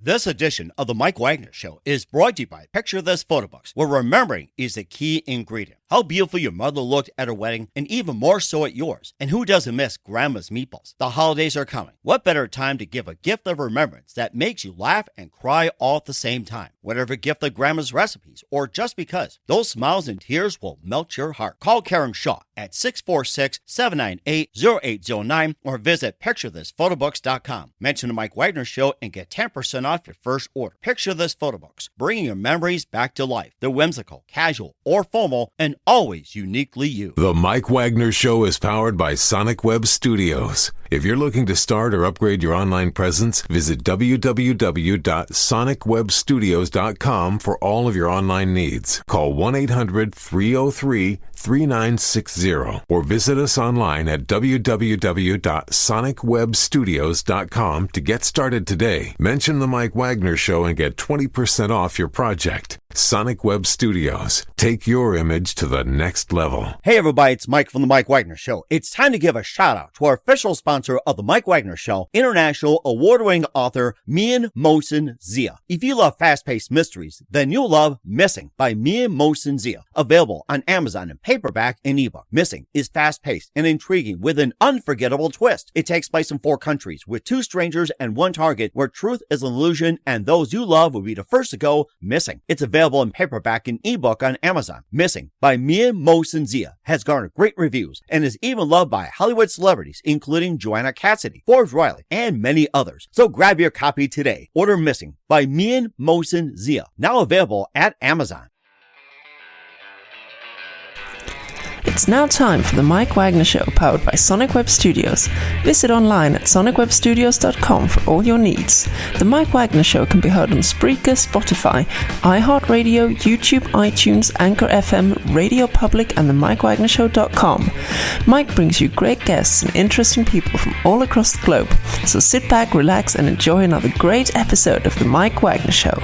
This edition of the Mike Wagner Show is brought to you by Picture This Photo Books, where remembering is the key ingredient. How beautiful your mother looked at her wedding, and even more so at yours. And who doesn't miss Grandma's meatballs? The holidays are coming. What better time to give a gift of remembrance that makes you laugh and cry all at the same time? Whatever gift of Grandma's recipes, or just because, those smiles and tears will melt your heart. Call Karen Shaw at 646-798-0809 or visit picturethisphotobooks.com. Mention the Mike Wagner Show and get 10% off your first order. Picture This Photo Books, bringing your memories back to life. They're whimsical, casual, or formal, and always uniquely you. The Mike Wagner Show is powered by Sonic Web Studios. If you're looking to start or upgrade your online presence, visit www.sonicwebstudios.com for all of your online needs. Call 1-800-303-3960 or visit us online at www.sonicwebstudios.com to get started today. Mention the Mike Wagner Show and get 20% off your project. Sonic Web Studios. Take your image to the next level. Hey everybody, it's Mike from the Mike Wagner Show. It's time to give a shout out to our official sponsor of the Mike Wagner Show, international award-winning author Mian Mohsen Zia. If you love fast-paced mysteries, then you'll love Missing by Mian Mohsen Zia. Available on Amazon in paperback and ebook. Missing is fast-paced and intriguing with an unforgettable twist. It takes place in 4 countries with 2 strangers and 1 target where truth is an illusion and those you love will be the first to go missing. It's available in paperback and ebook on Amazon. Missing by Mian Mohsen Zia has garnered great reviews and is even loved by Hollywood celebrities including Joanna Cassidy, Forbes Riley, and many others. So grab your copy today. Order Missing by Mian Mohsen Zia, now available at Amazon. It's now time for the Mike Wagner Show, powered by Sonic Web Studios. Visit online at sonicwebstudios.com for all your needs. The Mike Wagner Show can be heard on Spreaker, Spotify, iHeartradio, YouTube, iTunes, Anchor FM, Radio Public, and the MikeWagnerShow.com. Mike brings you great guests and interesting people from all across the globe. So sit back, relax, and enjoy another great episode of the Mike Wagner Show.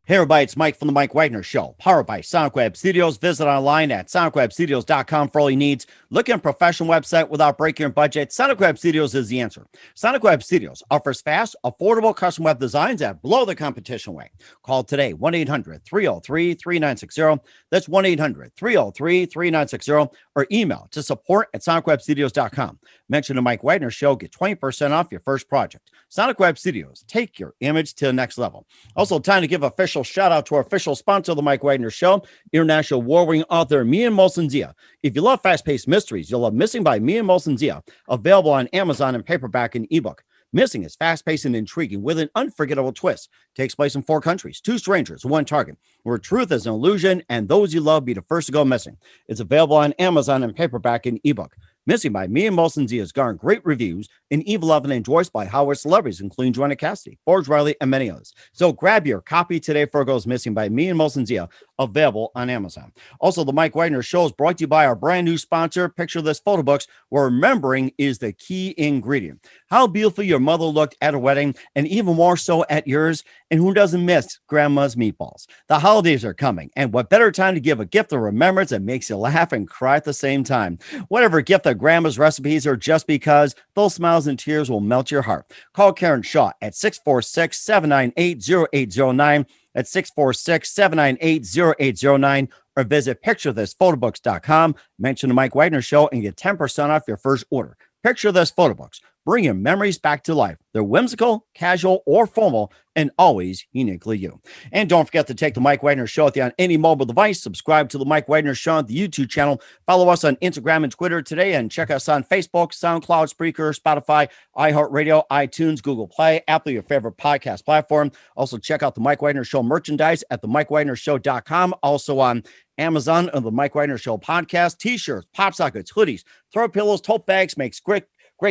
Hey everybody, it's Mike from the Mike Wagner Show, powered by Sonic Web Studios. Visit online at sonicwebstudios.com for all your needs. Look at a professional website without breaking your budget. Sonic Web Studios is the answer. Sonic Web Studios offers fast, affordable custom web designs that blow the competition away. Call today, 1-800-303-3960. That's 1-800-303-3960. Or email to support@sonicwebstudios.com. Mention the Mike Wagner Show, get 20% off your first project. Sonic Web Studios, take your image to the next level. Also, time to give official shout out to our official sponsor of the Mike Wagner Show, international award-winning author Mian Mohsen Zia. If you love fast-paced mysteries, you'll love Missing by Mian Mohsen Zia, available on Amazon in paperback and ebook. Missing is fast-paced and intriguing with an unforgettable twist. Takes place in 4 countries, 2 strangers, 1 target, where truth is an illusion and those you love be the first to go missing. It's available on Amazon in paperback and ebook. Missing by Mian Mohsen Zia has garnered great reviews and even loved and endorsed by Hollywood celebrities, including Joanna Cassidy, Forbes Riley, and many others. So grab your copy today for it goes Missing by Mian Mohsen Zia, available on Amazon. Also, the Mike Wagner Show is brought to you by our brand new sponsor, Picture This Photo Books, where remembering is the key ingredient. How beautiful your mother looked at her wedding, and even more so at yours. And who doesn't miss Grandma's meatballs? The holidays are coming, and what better time to give a gift of remembrance that makes you laugh and cry at the same time? Whatever gift of Grandma's recipes or just because, those smiles and tears will melt your heart. Call Karen Shaw at 646-798-0809. At 646-798-0809, or visit picturethisphotobooks.com. Mention the Mike Wagner Show and get 10% off your first order. Picture This Photo Books. Bring your memories back to life. They're whimsical, casual, or formal, and always uniquely you. And don't forget to take the Mike Wagner Show on any mobile device. Subscribe to the Mike Wagner Show on the YouTube channel. Follow us on Instagram and Twitter today, and check us on Facebook, SoundCloud, Spreaker, Spotify, iHeartRadio, iTunes, Google Play, Apple, your favorite podcast platform. Also, check out the Mike Wagner Show merchandise at themikewagnershow.com. Also on Amazon and the Mike Wagner Show podcast, t-shirts, pop sockets, hoodies, throw pillows, tote bags, makes great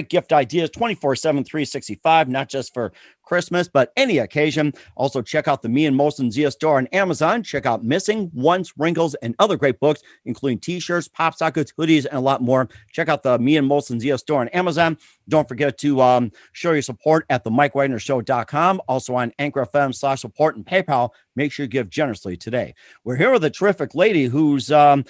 gift ideas 24/7, 365, not just for Christmas, but any occasion. Also, check out the Me and Molson Zia store on Amazon. Check out Missing, Once, Wrinkles, and other great books, including t-shirts, pop sockets, hoodies, and a lot more. Check out the Me and Molson Zia store on Amazon. Don't forget to show your support at the MikeWagnerShow.com. Also on Anchor FM/support and PayPal. Make sure you give generously today. We're here with a terrific lady who's been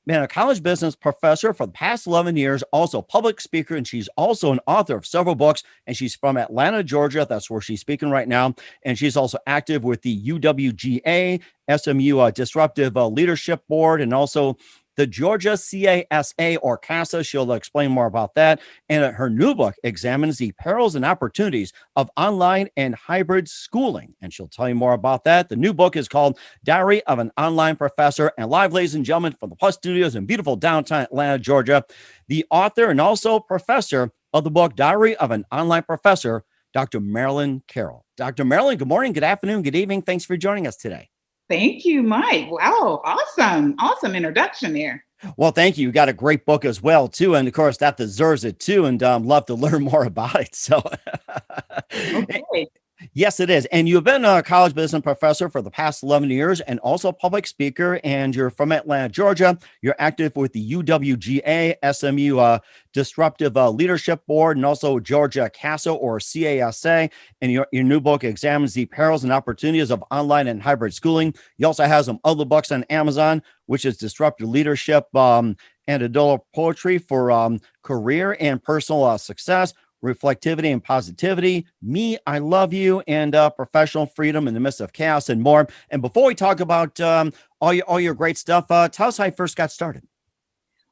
a college business professor for the past 11 years, also public speaker, and she's also an author of several books, and she's from Atlanta, Georgia. That's where she's speaking right now. And she's also active with the UWGA, SMU Disruptive Leadership Board, and also the Georgia CASA or CASA. She'll explain more about that. And her new book examines the perils and opportunities of online and hybrid schooling. And she'll tell you more about that. The new book is called Diary of an Online Professor. And live, ladies and gentlemen, from the Plus Studios in beautiful downtown Atlanta, Georgia, the author and also professor of the book Diary of an Online Professor, Dr. Marilyn Carroll. Dr. Marilyn, good morning, good afternoon, good evening. Thanks for joining us today. Thank you, Mike. Wow. Awesome introduction there. Well, thank you. You got a great book as well, too. And of course, that deserves it, too. And love to learn more about it. So, Okay. yes, it is. And you've been a college business professor for the past 11 years and also a public speaker. And you're from Atlanta, Georgia. You're active with the UWGA, SMU Disruptive Leadership Board, and also Georgia CASA or CASA. And your new book examines the perils and opportunities of online and hybrid schooling. You also have some other books on Amazon, which is Disruptive Leadership and Adult Poetry for career and personal success, reflectivity and positivity, Me, I Love You, and professional freedom in the midst of chaos, and more. And before we talk about all your great stuff, tell us how you first got started.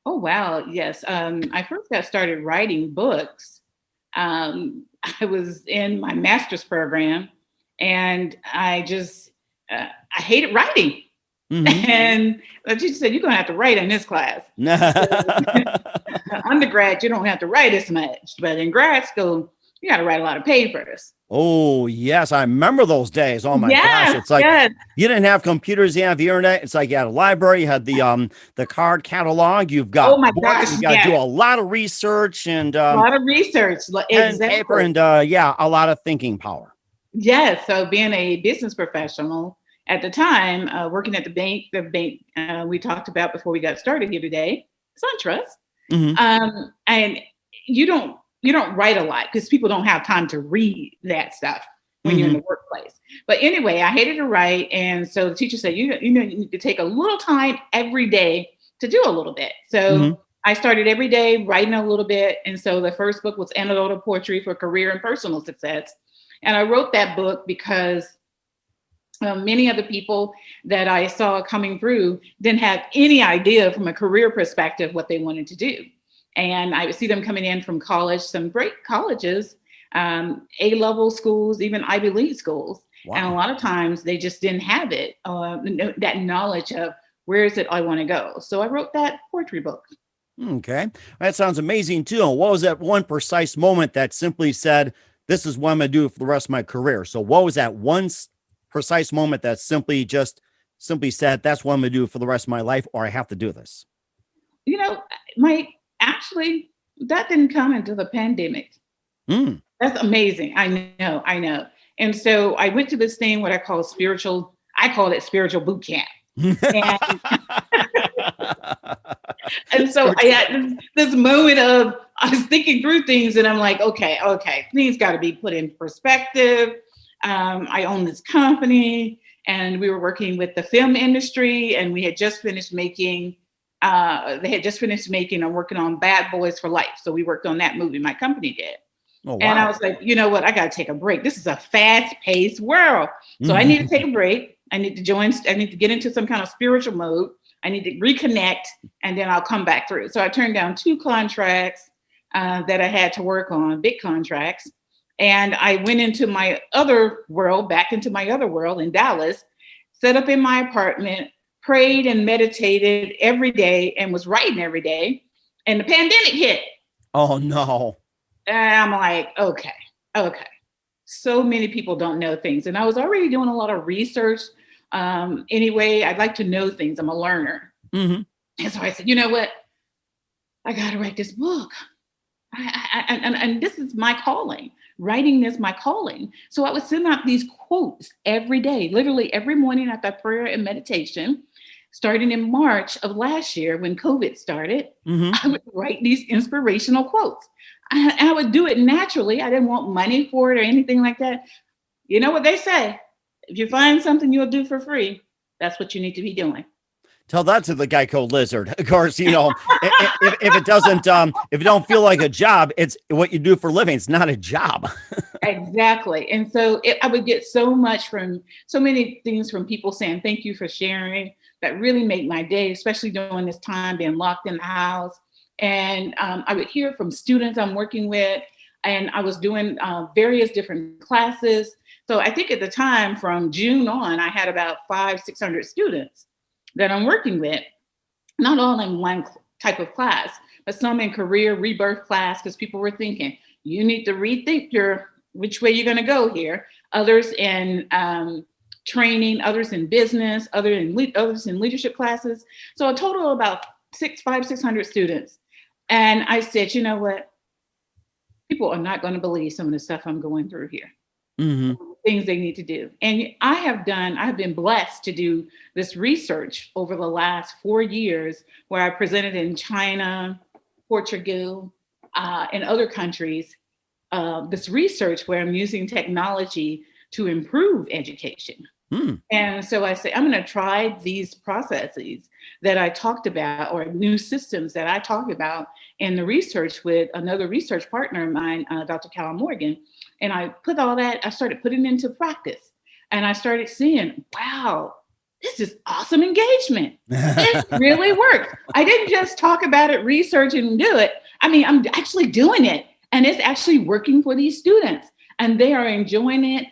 Oh, wow. Yes. I first got started writing books. I was in my master's program and I hated writing. Mm-hmm. And the teacher said, you're going to have to write in this class. Undergrad, you don't have to write as much, but in grad school, you got to write a lot of papers. Oh, yes. I remember those days. Oh my gosh. It's like you didn't have computers, you have the internet. It's like you had a library, you had the card catalog, you've got books, you got to do a lot of research and a lot of research. Exactly. Paper and a lot of thinking power. Yes. So being a business professional at the time, working at the bank we talked about before we got started here today, SunTrust. Mm-hmm. And you don't write a lot because people don't have time to read that stuff when you're in the workplace. But anyway, I hated to write. And so the teacher said, you need to take a little time every day to do a little bit. So I started every day writing a little bit. And so the first book was Anecdotal Poetry for Career and Personal Success. And I wrote that book because many of the people that I saw coming through didn't have any idea from a career perspective what they wanted to do. And I would see them coming in from college, some great colleges, A-level schools, even Ivy League schools. Wow. And a lot of times they just didn't have it, that knowledge of where is it I want to go. So I wrote that poetry book. Okay. That sounds amazing too. And what was that one precise moment that simply said, this is what I'm going to do for the rest of my career? So what was that one precise moment that simply said, that's what I'm going to do for the rest of my life, or I have to do this? Mike, actually, that didn't come until the pandemic. That's amazing. I know. And so I went to this thing, what I call it spiritual boot camp. And so I had this moment of, I was thinking through things and I'm like, okay, things got to be put in perspective. I own this company and we were working with the film industry and we had just finished making I'm working on Bad Boys for Life. So we worked on that movie, my company did. Oh, wow. And I was like, you know what? I got to take a break. This is a fast-paced world. So I need to take a break. I need to get into some kind of spiritual mode. I need to reconnect and then I'll come back through. So I turned down 2 contracts that I had to work on, big contracts. And I went into my other world, back into my other world in Dallas, set up in my apartment, prayed and meditated every day and was writing every day. And the pandemic hit. Oh, no. And I'm like, okay. So many people don't know things. And I was already doing a lot of research. Anyway, I'd like to know things. I'm a learner. And so I said, you know what? I got to write this book. And this is my calling. Writing is my calling. So I would send out these quotes every day, literally every morning after prayer and meditation. Starting in March of last year when COVID started, I would write these inspirational quotes. I would do it naturally. I didn't want money for it or anything like that. You know what they say? If you find something you'll do for free, that's what you need to be doing. Tell that to the Geico lizard. Of course, if it doesn't, if it don't feel like a job, it's what you do for a living. It's not a job. Exactly. And so I would get so many things from people saying, thank you for sharing. That really made my day, especially during this time being locked in the house. And I would hear from students I'm working with, and I was doing various different classes. So I think at the time from June on, I had about 500-600 students that I'm working with, not all in one type of class, but some in career rebirth class, because people were thinking, you need to rethink which way you're going to go here. Others in training, others in business, others in leadership classes. So a total of about 600 students. And I said, you know what? People are not going to believe some of the stuff I'm going through here. Things they need to do. And I have been blessed to do this research over the last 4 years where I presented in China, Portugal, and other countries, this research where I'm using technology to improve education. And so I say, I'm going to try these processes that I talked about, or new systems that I talked about in the research with another research partner of mine, Dr. Cal Morgan. And I started putting it into practice. And I started seeing, wow, this is awesome engagement. It really works. I didn't just talk about it, research and do it. I mean, I'm actually doing it. And it's actually working for these students. And they are enjoying it.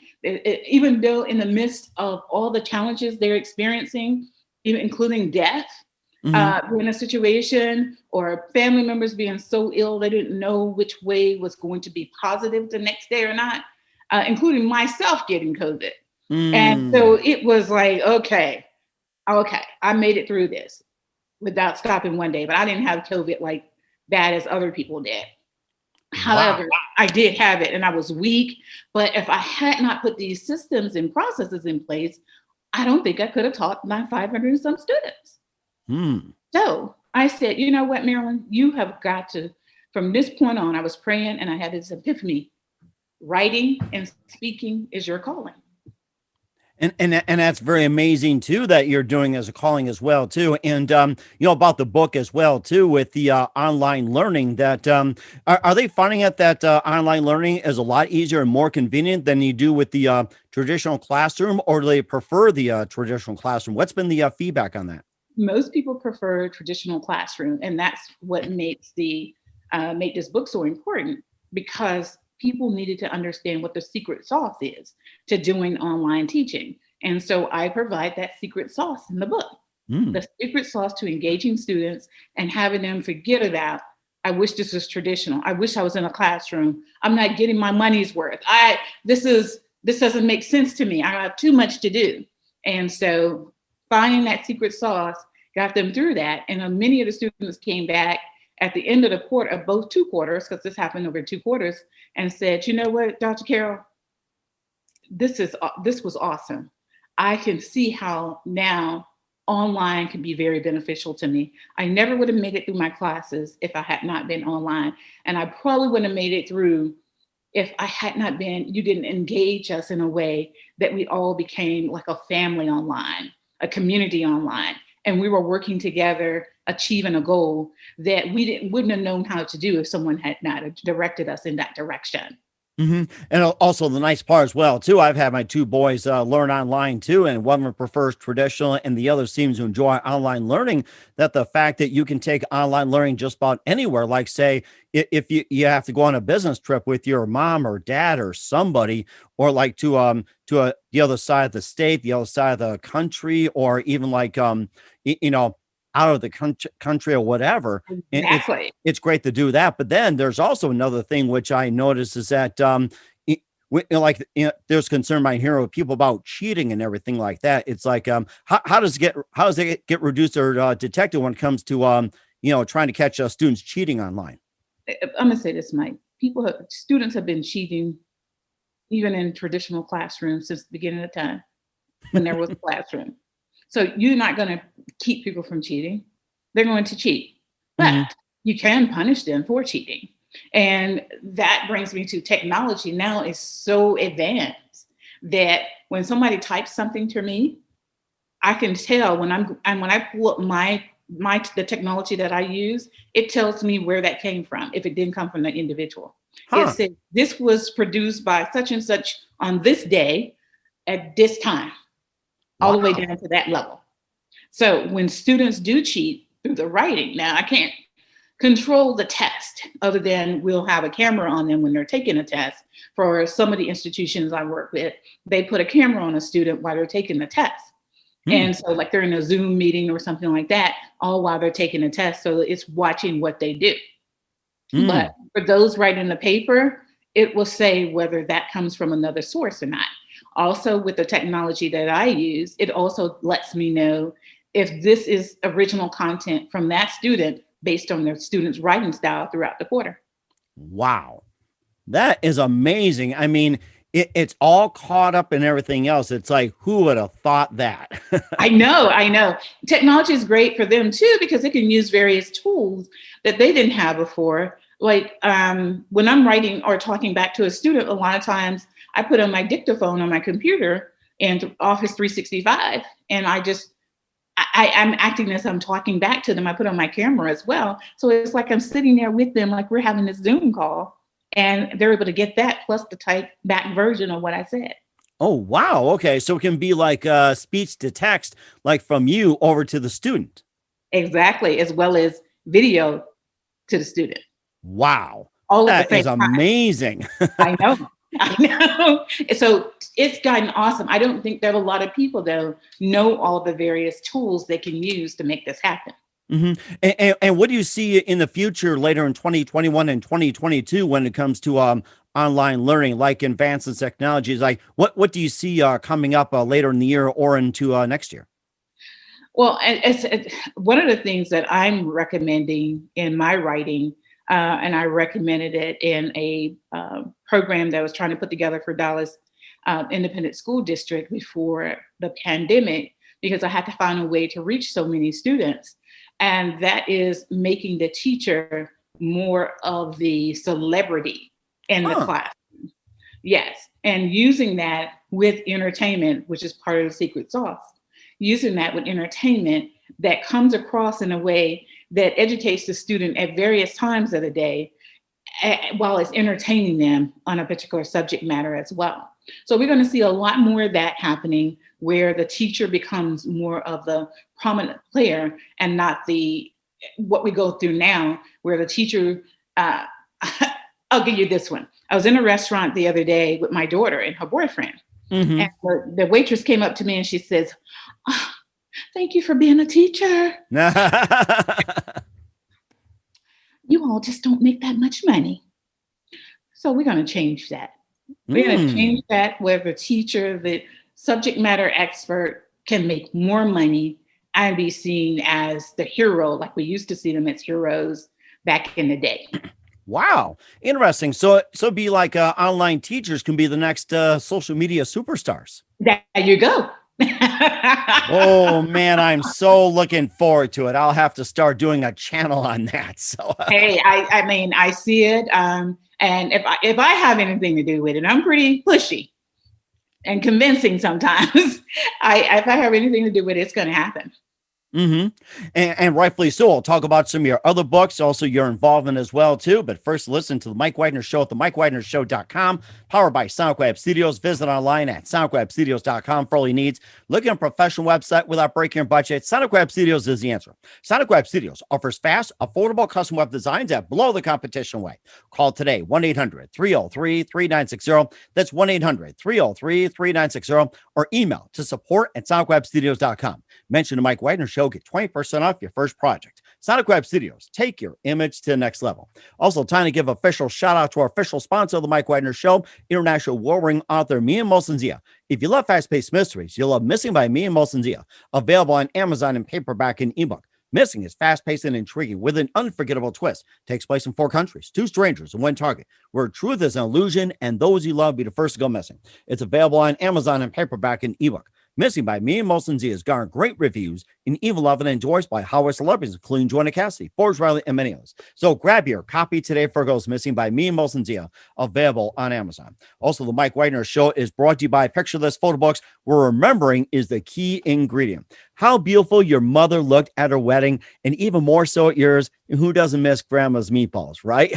Even though in the midst of all the challenges they're experiencing, even including death, in a situation, or family members being so ill they didn't know which way was going to be positive the next day or not, including myself getting COVID. And so it was like, okay, I made it through this without stopping one day, but I didn't have COVID like bad as other people did. However, I did have it and I was weak, but if I had not put these systems and processes in place, I don't think I could have taught my 500 and some students. So I said, you know what, Marilyn, you have got to, from this point on, I was praying and I had this epiphany. Writing and speaking is your calling. And that's very amazing too, that you're doing as a calling as well too. And, about the book as well too, with the online learning that, are they finding it that online learning is a lot easier and more convenient than you do with the traditional classroom, or do they prefer the traditional classroom? What's been the feedback on that? Most people prefer traditional classroom. And that's what makes make this book so important, because people needed to understand what the secret sauce is to doing online teaching. And so I provide that secret sauce in the book, the secret sauce to engaging students and having them forget about, I wish this was traditional. I wish I was in a classroom. I'm not getting my money's worth. This doesn't make sense to me. I have too much to do. And so finding that secret sauce got them through that. And many of the students came back at the end of the quarter, of both 2 quarters, because this happened over 2 quarters, and said, you know what, Dr. Carroll, this was awesome. I can see how now online can be very beneficial to me. I never would have made it through my classes if I had not been online. And I probably wouldn't have made it through if I had not been, you didn't engage us in a way that we all became like a family online, a community online. And we were working together, achieving a goal that we wouldn't have known how to do if someone had not directed us in that direction. And also the nice part as well, too, I've had my 2 boys learn online, too, and one of them prefers traditional and the other seems to enjoy online learning, that the fact that you can take online learning just about anywhere, like, say, if you have to go on a business trip with your mom or dad or somebody, or like to the other side of the state, the other side of the country, or even like, out of the country or whatever. Exactly. It's great to do that. But then there's also another thing which I noticed is that, there's concern by here with people about cheating and everything like that. It's like, how does it get reduced or detected when it comes to, trying to catch students cheating online? I'm gonna say this, Mike. Students have been cheating even in traditional classrooms since the beginning of time when there was a classroom. So you're not going to keep people from cheating. They're going to cheat, but you can punish them for cheating. And that brings me to technology now is so advanced that when somebody types something to me, I can tell when I pull up the technology that I use, it tells me where that came from if it didn't come from the individual. It said this was produced by such and such on this day at this time, all the way down to that level. So when students do cheat through the writing, now I can't control the test other than we'll have a camera on them when they're taking a test. For some of the institutions I work with, they put a camera on a student while they're taking the test. And so like they're in a Zoom meeting or something like that, all while they're taking a test. So it's watching what they do. But for those writing the paper, it will say whether that comes from another source or not. Also, with the technology that I use, it also lets me know if this is original content from that student based on their student's writing style throughout the quarter. Wow. That is amazing. I mean, it's all caught up in everything else. It's like, who would have thought that? I know. Technology is great for them too, because they can use various tools that they didn't have before. Like when I'm writing or talking back to a student, a lot of times I put on my dictaphone on my computer and Office 365, and I'm acting as I'm talking back to them. I put on my camera as well. So it's like I'm sitting there with them, like we're having this Zoom call, and they're able to get that plus the type back version of what I said. Oh, wow. Okay. So it can be like speech to text, like from you over to the student. Exactly. As well as video to the student. Wow. All that at the same is time. Amazing. I know. So it's gotten awesome. I don't think that a lot of people, though, know all the various tools they can use to make this happen. And what do you see in the future later in 2021 and 2022 when it comes to online learning, like advanced technologies? Like what do you see coming up later in the year or into next year? Well, it's one of the things that I'm recommending in my writing, and I recommended it in a program that I was trying to put together for Dallas Independent School District before the pandemic, because I had to find a way to reach so many students. And that is making the teacher more of the celebrity in the class. Yes. And using that with entertainment, which is part of the secret sauce, using that with entertainment that comes across in a way that educates the student at various times of the day, while it's entertaining them on a particular subject matter as well. So we're going to see a lot more of that happening, where the teacher becomes more of the prominent player and not what we go through now, where the teacher, I'll give you this one. I was in a restaurant the other day with my daughter and her boyfriend. And the waitress came up to me and she says, "Oh, thank you for being a teacher. You all just don't make that much money." So we're going to change that. We're going to change that where the teacher, the subject matter expert, can make more money and be seen as the hero, like we used to see them as heroes back in the day. Wow. Interesting. So it'd be like online teachers can be the next social media superstars. There you go. Oh man, I'm so looking forward to it. I'll have to start doing a channel on that. So hey, I mean, I see it. And if I have anything to do with it, I'm pretty pushy and convincing sometimes. If I have anything to do with it, it's going to happen. And rightfully so. I'll talk about some of your other books, also your involvement as well, too. But first, listen to the Mike Wagner Show at themikewagnershow.com, powered by Sonic Web Studios. Visit online at sonicwebstudios.com for all your needs. Look at a professional website without breaking your budget. Sonic Web Studios is the answer. Sonic Web Studios offers fast, affordable custom web designs that blow the competition away. Call today, 1-800-303-3960. That's 1-800-303-3960, or email to support@sonicwebstudios.com. Mention the Mike Wagner Show, get 20% off your first project. Sonic Web Studios, take your image to the next level. Also, time to give official shout out to our official sponsor of the Mike Wagner Show, international war-ring author Mia Molson-Zia. If you love fast-paced mysteries, you'll love Missing by Mia Molson-Zia, available on Amazon in paperback and ebook. Missing is fast-paced and intriguing with an unforgettable twist. Takes place in 4 countries, 2 strangers, and 1 target, where truth is an illusion and those you love be the first to go missing. It's available on Amazon in paperback and ebook. Missing by Me and Molson Z has garnered great reviews and even loved and endorsed by Hollywood celebrities, including Joanna Cassidy, Forbes Riley, and many others. So grab your copy today for Goes Missing by Me and Molson Z, available on Amazon. Also, the Mike Wagner Show is brought to you by Picture This Photo Books, where remembering is the key ingredient. How beautiful your mother looked at her wedding, and even more so at yours. Who doesn't miss grandma's meatballs, right?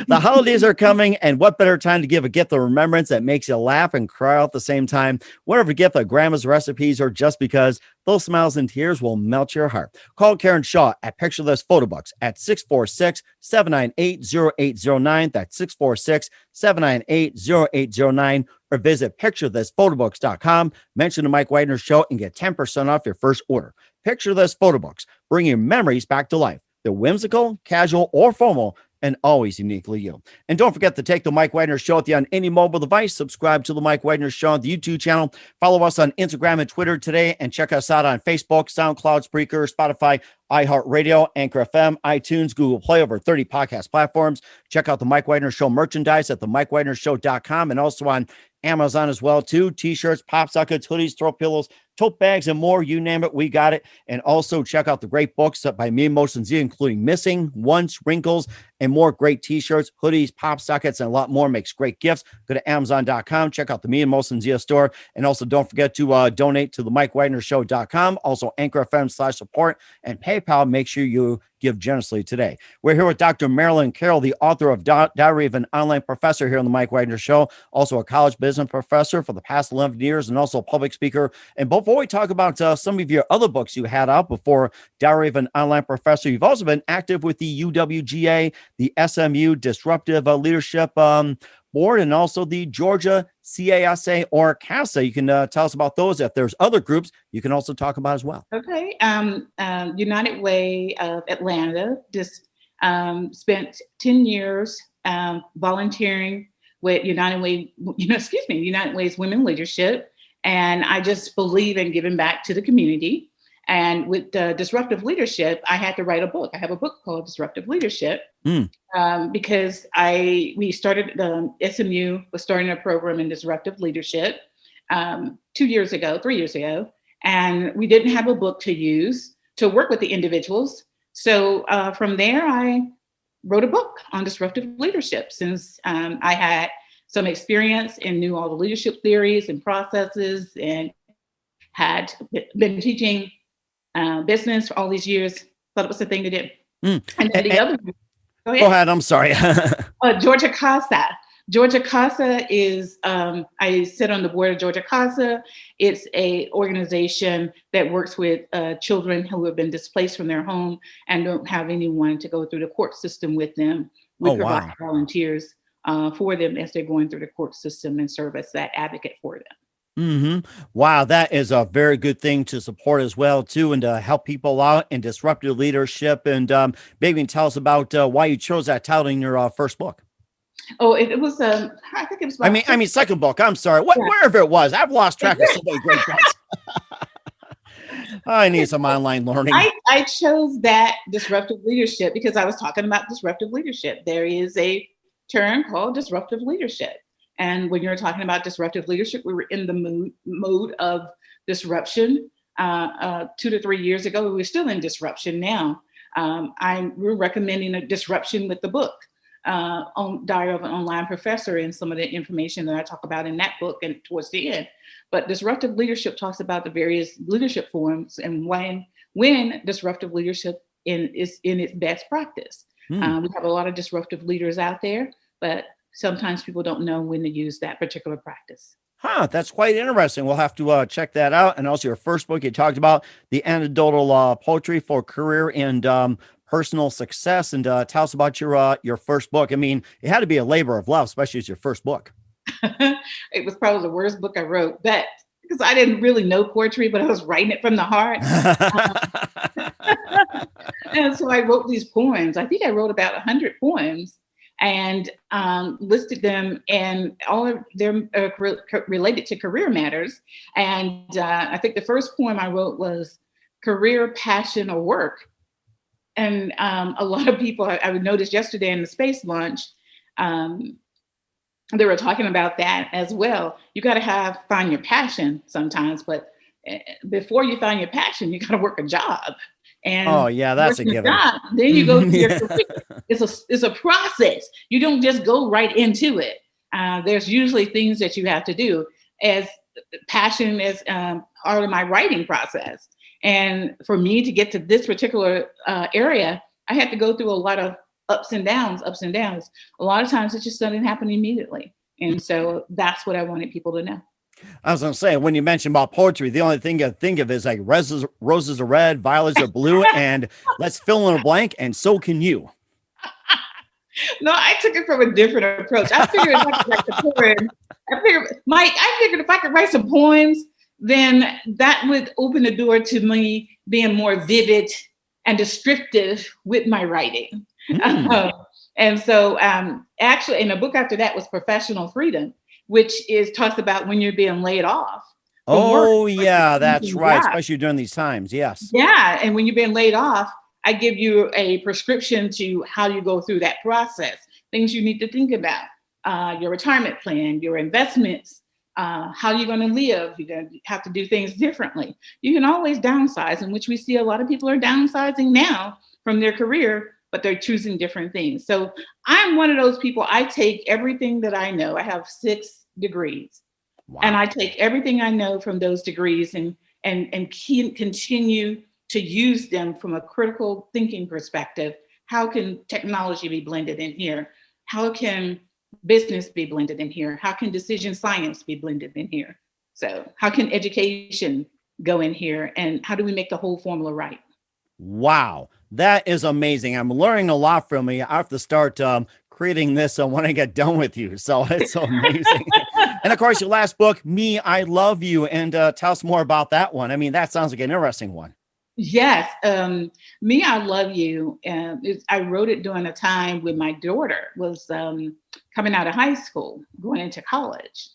The holidays are coming, and what better time to give a gift of remembrance that makes you laugh and cry at the same time? Whatever gift of grandma's recipes or just because, those smiles and tears will melt your heart. Call Karen Shaw at Picture This Photo Books at 646-798-0809. That's 646-798-0809. Or visit picturethishphotobooks.com. Mention the Mike Wagner Show and get 10% off your first order. Picture This Photo Books, bringing memories back to life. They're whimsical, casual, or formal, and always uniquely you. And don't forget to take the Mike Wagner Show with you on any mobile device. Subscribe to the Mike Wagner Show on the YouTube channel. Follow us on Instagram and Twitter today, and check us out on Facebook, SoundCloud, Spreaker, Spotify, iHeartRadio, Anchor FM, iTunes, Google Play, over 30 podcast platforms. Check out the Mike Wagner Show merchandise at themikewagnershow.com, and also on Amazon as well too. T-shirts, pop sockets, hoodies, throw pillows, tote bags, and more. You name it, we got it. And also check out the great books by me and Molson Z, including Missing, Once, Wrinkles, and more great T-shirts, hoodies, pop sockets, and a lot more. Makes great gifts. Go to Amazon.com. Check out the Me and Molson Z store. And also don't forget to donate to the MikeWagnerShow.com. Also Anchor FM/support and PayPal. Make sure you give generously today. We're here with Dr. Marilyn Carroll, the author of Diary of an Online Professor, here on the Mike Wagner Show. Also a college business professor for the past 11 years, and also a public speaker. And before we talk about some of your other books you had out before Diary of an Online Professor, you've also been active with the UWGA, the SMU Disruptive Leadership Board, and also the Georgia CASA or CASA. You can tell us about those. If there's other groups, you can also talk about as well. Okay. United Way of Atlanta just spent 10 years volunteering with United Way's Women Leadership. And I just believe in giving back to the community. And with Disruptive Leadership, I had to write a book. I have a book called Disruptive Leadership because we started, SMU was starting a program in Disruptive Leadership 3 years ago, and we didn't have a book to use to work with the individuals. So from there, I wrote a book on disruptive leadership since I had some experience and knew all the leadership theories and processes and had been teaching business for all these years. Thought it was the thing to do. And then the other, go ahead. I'm sorry. Georgia CASA. Georgia CASA is, I sit on the board of Georgia CASA. It's a organization that works with children who have been displaced from their home and don't have anyone to go through the court system with them. We provide volunteers for them as they're going through the court system and serve as that advocate for them. Wow, that is a very good thing to support as well, too, and to help people out in disruptive leadership. And maybe tell us about why you chose that title in your first book. Oh, it was, I think it was. I mean, second book. I'm sorry. Wherever it was, I've lost track of so many great books. I need some online learning. I chose that disruptive leadership because I was talking about disruptive leadership. There is a term called disruptive leadership. And when you're talking about disruptive leadership, we were in the mode of disruption 2 to 3 years ago. We're still in disruption now. We're recommending a disruption with the book on Diary of an Online Professor and some of the information that I talk about in that book and towards the end. But disruptive leadership talks about the various leadership forms and when disruptive leadership is in its best practice. We have a lot of disruptive leaders out there, but sometimes people don't know when to use that particular practice. That's quite interesting. We'll have to check that out. And also your first book, you talked about the anecdotal poetry for career and personal success. And tell us about your first book. I mean, it had to be a labor of love, especially as your first book. It was probably the worst book I wrote, but because I didn't really know poetry, but I was writing it from the heart. And so I wrote these poems. I think I wrote about 100 poems and listed them, and all of them are related to career matters. And I think the first poem I wrote was Career, Passion, or Work. And a lot of people, I noticed yesterday in the space launch, they were talking about that as well. You got to find your passion sometimes, but before you find your passion, you got to work a job. And oh yeah, that's a given. job, then you go to your Yeah. career. It's a process. You don't just go right into it. There's usually things that you have to do. As passion is part of my writing process. And for me to get to this particular area, I had to go through a lot of ups and downs. A lot of times it just doesn't happen immediately. And so that's what I wanted people to know. I was going to say, when you mentioned about poetry, the only thing I think of is like roses are red, violets are blue, and let's fill in a blank, and so can you. No, I took it from a different approach. I figured if I could write the poem, I figured if I could write some poems, then that would open the door to me being more vivid and descriptive with my writing. And so actually, in a book after that was Professional Freedom, which talks about when you're being laid off. Oh, yeah, that's right. Especially during these times. Yes. Yeah. And when you're being laid off, I give you a prescription to how you go through that process, things you need to think about, your retirement plan, your investments, how you're going to live. You're going to have to do things differently. You can always downsize, in which we see a lot of people are downsizing now from their career, but they're choosing different things. So I'm one of those people. I take everything that I know. I have 6 degrees. Wow. And I take everything I know from those degrees and continue to use them from a critical thinking perspective. How can technology be blended in here? How can business be blended in here? How can decision science be blended in here? So how can education go in here? And how do we make the whole formula right? Wow, that is amazing. I'm learning a lot from you. I have to start creating this when I get done with you. So it's so amazing. And of course, your last book, Me, I Love You. And tell us more about that one. I mean, that sounds like an interesting one. Yes. Me, I Love You. I wrote it during a time when my daughter was coming out of high school, going into college.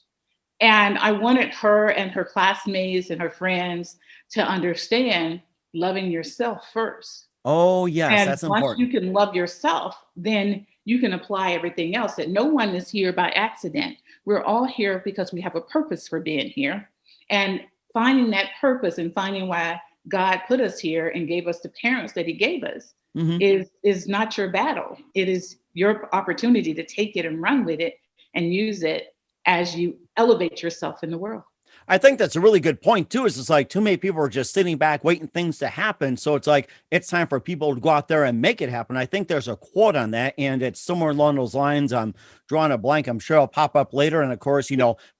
And I wanted her and her classmates and her friends to understand loving yourself first. Oh, yes, and that's once important. You can love yourself, then you can apply everything else. That no one is here by accident. We're all here because we have a purpose for being here. And finding that purpose and finding why God put us here and gave us the parents that he gave us is not your battle. It is your opportunity to take it and run with it and use it as you elevate yourself in the world. I think that's a really good point too. Is it's like too many people are just sitting back waiting things to happen. So it's like, it's time for people to go out there and make it happen. I think there's a quote on that, and it's somewhere along those lines. I'm drawing a blank. I'm sure it'll pop up later. And of course,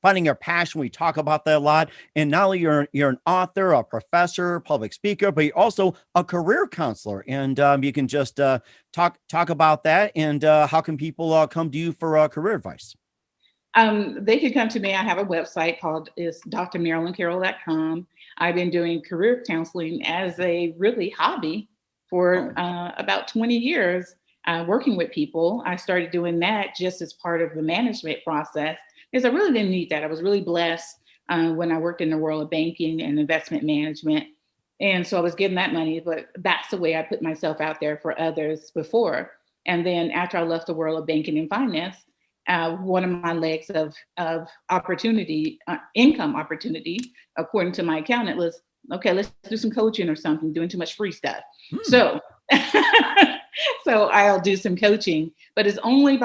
finding your passion. We talk about that a lot. And not only you're an author, a professor, public speaker, but you're also a career counselor. And you can just talk about that. And how can people come to you for career advice? They could come to me. I have a website called drmarilyncarroll.com. I've been doing career counseling as a really hobby for about 20 years, working with people. I started doing that just as part of the management process because I really didn't need that. I was really blessed when I worked in the world of banking and investment management. And so I was getting that money, but that's the way I put myself out there for others before. And then after I left the world of banking and finance, one of my legs of opportunity, income opportunity, according to my accountant, was, okay, let's do some coaching or something, doing too much free stuff. So I'll do some coaching, but it's only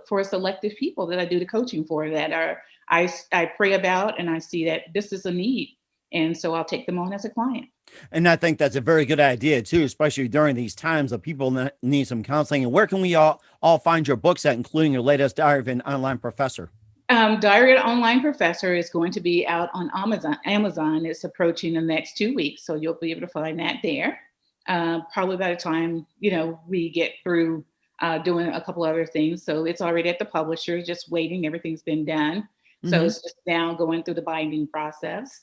for selective people that I do the coaching for, that I pray about and I see that this is a need. And so I'll take them on as a client. And I think that's a very good idea too, especially during these times that people need some counseling. And where can we all find your books at, including your latest Diary of an Online Professor? Diary of an Online Professor is going to be out on Amazon. It's approaching the next 2 weeks, so you'll be able to find that there. Probably by the time we get through doing a couple other things. So it's already at the publisher, just waiting. Everything's been done. So it's just now going through the binding process.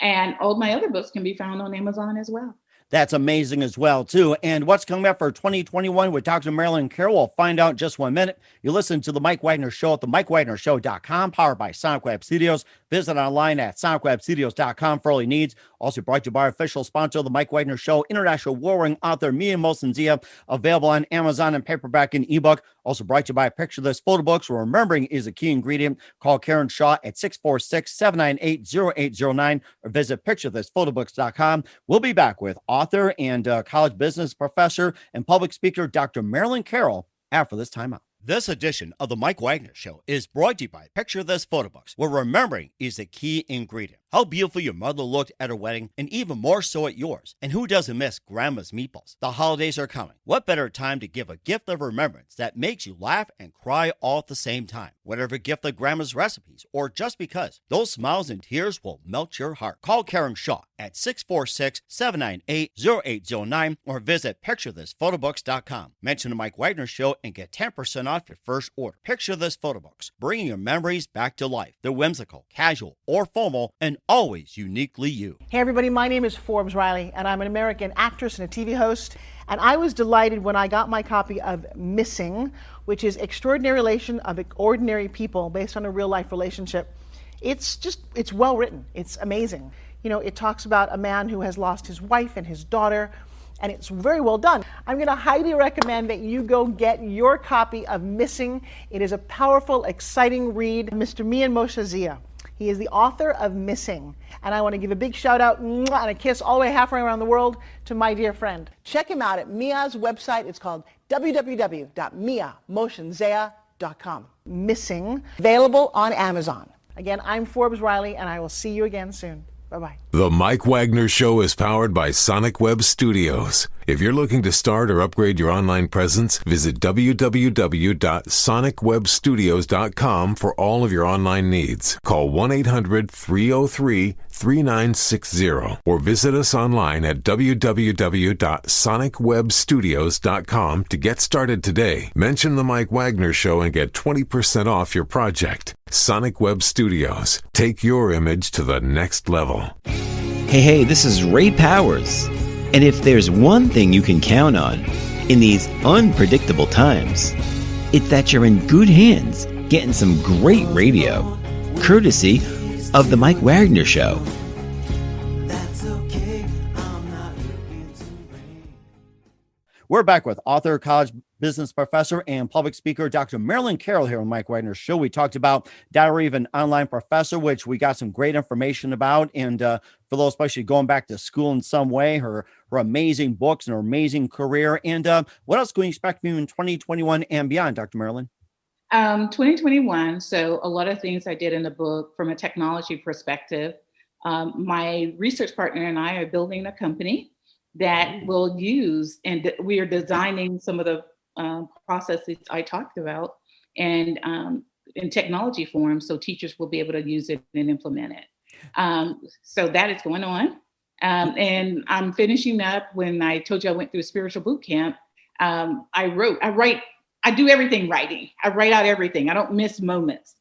And all my other books can be found on Amazon as well. That's amazing as well, too. And what's coming up for 2021 with Dr. Marilyn Carroll, we'll find out in just 1 minute. You listen to The Mike Wagner Show at themikewagnershow.com, powered by Sonic Web Studios. Visit online at sonicwebstudios.com for all your needs. Also brought to you by our official sponsor of the Mike Wagner Show, international warring author Mia Molson-Zia, available on Amazon and paperback and ebook. Also brought to you by Picture This Photo Books, where remembering is a key ingredient. Call Karen Shaw at 646-798-0809 or visit picturethisphotobooks.com. We'll be back with author and college business professor and public speaker Dr. Marilyn Carroll after this timeout. This edition of the Mike Wagner Show is brought to you by Picture This Photo Books, where remembering is the key ingredient. How beautiful your mother looked at her wedding, and even more so at yours. And who doesn't miss Grandma's meatballs? The holidays are coming. What better time to give a gift of remembrance that makes you laugh and cry all at the same time? Whatever gift of Grandma's recipes, or just because, those smiles and tears will melt your heart. Call Karen Shaw at 646-798-0809 or visit picturethisphotobooks.com. Mention the Mike Wagner Show and get 10% off your first order. Picture This Photo Books, bringing your memories back to life. They're whimsical, casual, or formal, and always uniquely you. Hey everybody, my name is Forbes Riley, and I'm an American actress and a TV host. And I was delighted when I got my copy of Missing, which is Extraordinary Relation of Ordinary People based on a real life relationship. It's well written. It's amazing. You know, it talks about a man who has lost his wife and his daughter, and it's very well done. I'm going to highly recommend that you go get your copy of Missing. It is a powerful, exciting read. Mr. Mian Moshe-Zia. He is the author of Missing. And I want to give a big shout out and a kiss all the way halfway around the world to my dear friend. Check him out at Mia's website. It's called www.miamoshe-zia.com. Missing, available on Amazon. Again, I'm Forbes Riley, and I will see you again soon. Bye-bye. The Mike Wagner Show is powered by Sonic Web Studios. If you're looking to start or upgrade your online presence, visit www.sonicwebstudios.com for all of your online needs. Call 1-800-303-3960 or visit us online at www.sonicwebstudios.com to get started today. Mention the Mike Wagner Show and get 20% off your project. Sonic Web Studios. Take your image to the next level. Hey, this is Ray Powers. And if there's one thing you can count on in these unpredictable times, it's that you're in good hands getting some great radio, courtesy of The Mike Wagner Show. We're back with author, college business professor, and public speaker, Dr. Marilyn Carroll here on Mike Wagner Show. We talked about Diary of an Online Professor, which we got some great information about. And for those especially going back to school in some way, her amazing books and her amazing career. And what else can we expect from you in 2021 and beyond, Dr. Marilyn? 2021. So a lot of things I did in the book from a technology perspective. My research partner and I are building a company that will use, and we are designing some of the processes I talked about and in technology form, so teachers will be able to use it and implement it. So that is going on. And I'm finishing up. When I told you I went through a spiritual boot camp, I do everything writing. I write out everything. I don't miss moments.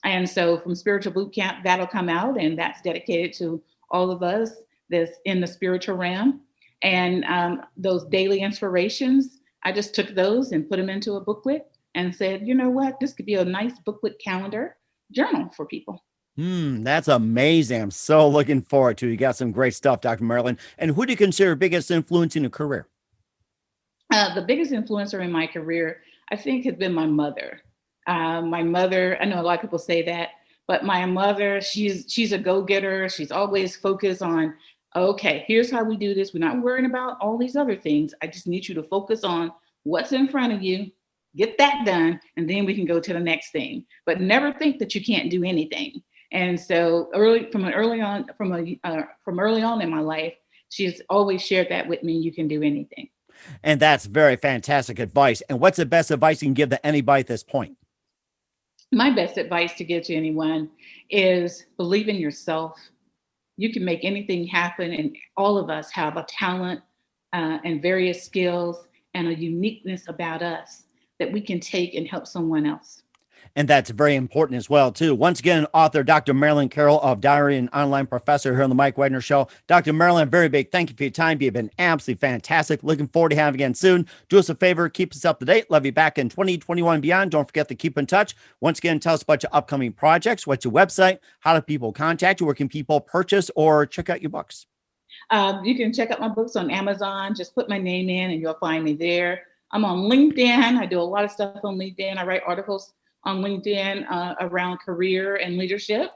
And so from spiritual boot camp, that'll come out, and that's dedicated to all of us that's in the spiritual realm. And those daily inspirations, I just took those and put them into a booklet and said, you know what, this could be a nice booklet calendar journal for people. That's amazing. I'm so looking forward to it. You got some great stuff, Dr. Marilyn. And who do you consider biggest influence in your career? The biggest influencer in my career, I think, has been my mother. My mother, I know a lot of people say that, but my mother, she's a go-getter. She's always focused on, okay, here's how we do this. We're not worrying about all these other things. I just need you to focus on what's in front of you, get that done, and then we can go to the next thing. But never think that you can't do anything. And so early on in my life, she's always shared that with me. You can do anything. And that's very fantastic advice. And what's the best advice you can give to anybody at this point? My best advice to give to anyone is believe in yourself. You can make anything happen, and all of us have a talent and various skills and a uniqueness about us that we can take and help someone else. And that's very important as well, too. Once again, author Dr. Marilyn Carroll of Diary and Online Professor here on the Mike Wagner Show. Dr. Marilyn, very big thank you for your time. You've been absolutely fantastic. Looking forward to having you again soon. Do us a favor, keep us up to date. Love you back in 2021 and beyond. Don't forget to keep in touch. Once again, tell us about your upcoming projects. What's your website? How do people contact you? Where can people purchase or check out your books? You can check out my books on Amazon. Just put my name in and you'll find me there. I'm on LinkedIn. I do a lot of stuff on LinkedIn. I write articles on LinkedIn around career and leadership.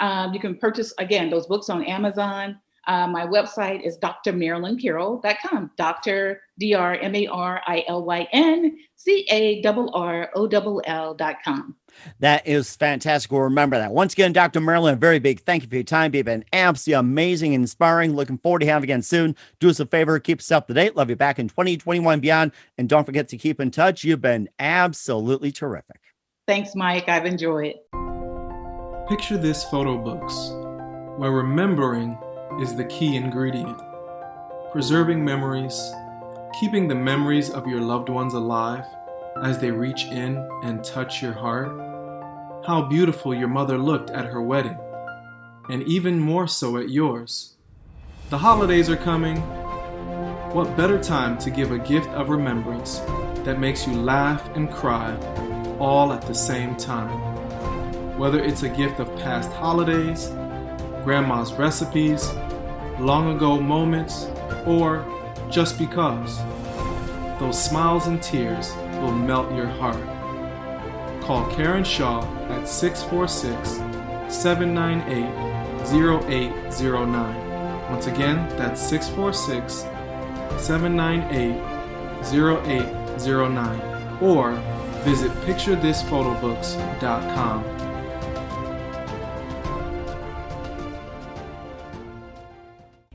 You can purchase, again, those books on Amazon. My website is drmarilyncarroll.com. Dr. DrMarilynCarroll.com. That is fantastic. We'll remember that. Once again, Dr. Marilyn, a very big thank you for your time. You've been absolutely amazing, inspiring. Looking forward to having you again soon. Do us a favor, keep us up to date. Love you back in 2021 beyond. And don't forget to keep in touch. You've been absolutely terrific. Thanks, Mike. I've enjoyed. Picture this photo books, where remembering is the key ingredient. Preserving memories, keeping the memories of your loved ones alive as they reach in and touch your heart. How beautiful your mother looked at her wedding, and even more so at yours. The holidays are coming. What better time to give a gift of remembrance that makes you laugh and cry all at the same time? Whether it's a gift of past holidays, grandma's recipes, long ago moments, or just because, those smiles and tears will melt your heart. Call Karen Shaw at 646-798-0809. Once again, that's 646-798-0809. Or visit picturethisphotobooks.com.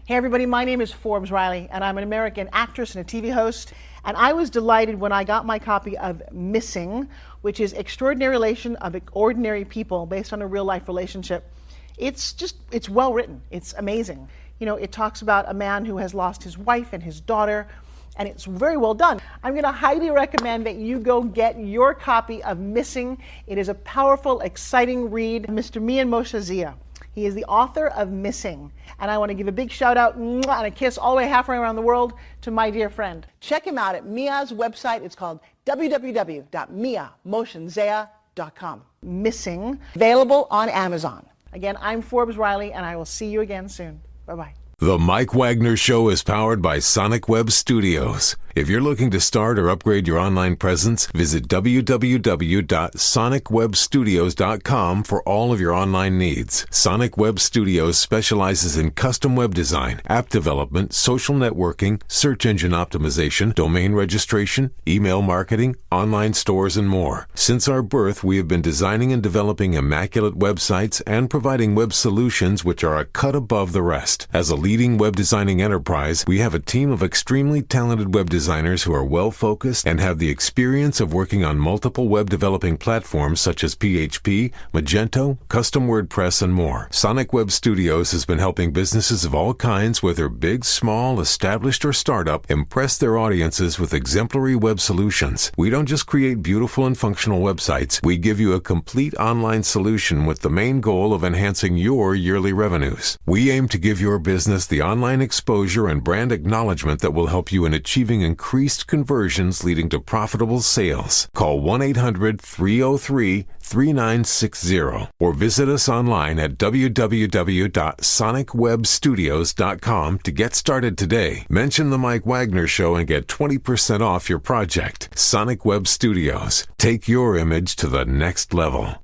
Hey everybody, my name is Forbes Riley, and I'm an American actress and a TV host. And I was delighted when I got my copy of Missing, which is Extraordinary Relation of Ordinary People based on a real life relationship. It's well written. It's amazing. You know, it talks about a man who has lost his wife and his daughter, and it's very well done. I'm going to highly recommend that you go get your copy of Missing. It is a powerful, exciting read. Mr. Mian Moshe Zia. He is the author of Missing. And I want to give a big shout out and a kiss all the way halfway around the world to my dear friend. Check him out at Mia's website. It's called www.miamotionzea.com. Missing, available on Amazon. Again, I'm Forbes Riley, and I will see you again soon. Bye-bye. The Mike Wagner Show is powered by Sonic Web Studios. If you're looking to start or upgrade your online presence, visit www.sonicwebstudios.com for all of your online needs. Sonic Web Studios specializes in custom web design, app development, social networking, search engine optimization, domain registration, email marketing, online stores, and more. Since our birth, we have been designing and developing immaculate websites and providing web solutions which are a cut above the rest. As a leading web designing enterprise, we have a team of extremely talented web designers who are well-focused and have the experience of working on multiple web developing platforms such as PHP, Magento, Custom WordPress, and more. Sonic Web Studios has been helping businesses of all kinds, whether big, small, established, or startup, impress their audiences with exemplary web solutions. We don't just create beautiful and functional websites. We give you a complete online solution with the main goal of enhancing your yearly revenues. We aim to give your business the online exposure and brand acknowledgement that will help you in achieving increased conversions leading to profitable sales. Call 1-800-303-3960 or visit us online at www.sonicwebstudios.com to get started today. Mention the Mike Wagner Show and get 20% off your project. Sonic Web Studios. Take your image to the next level.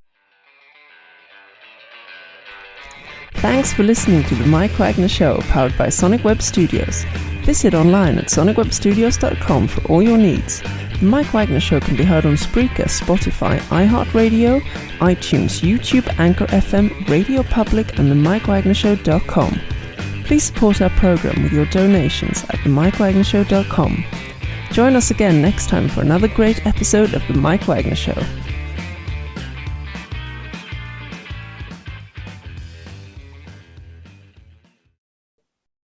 Thanks for listening to the Mike Wagner Show, powered by Sonic Web Studios. Visit online at sonicwebstudios.com for all your needs. The Mike Wagner Show can be heard on Spreaker, Spotify, iHeartradio, iTunes, YouTube, Anchor FM, Radio Public, and themikewagnershow.com. Please support our program with your donations at themikewagnershow.com. Join us again next time for another great episode of The Mike Wagner Show.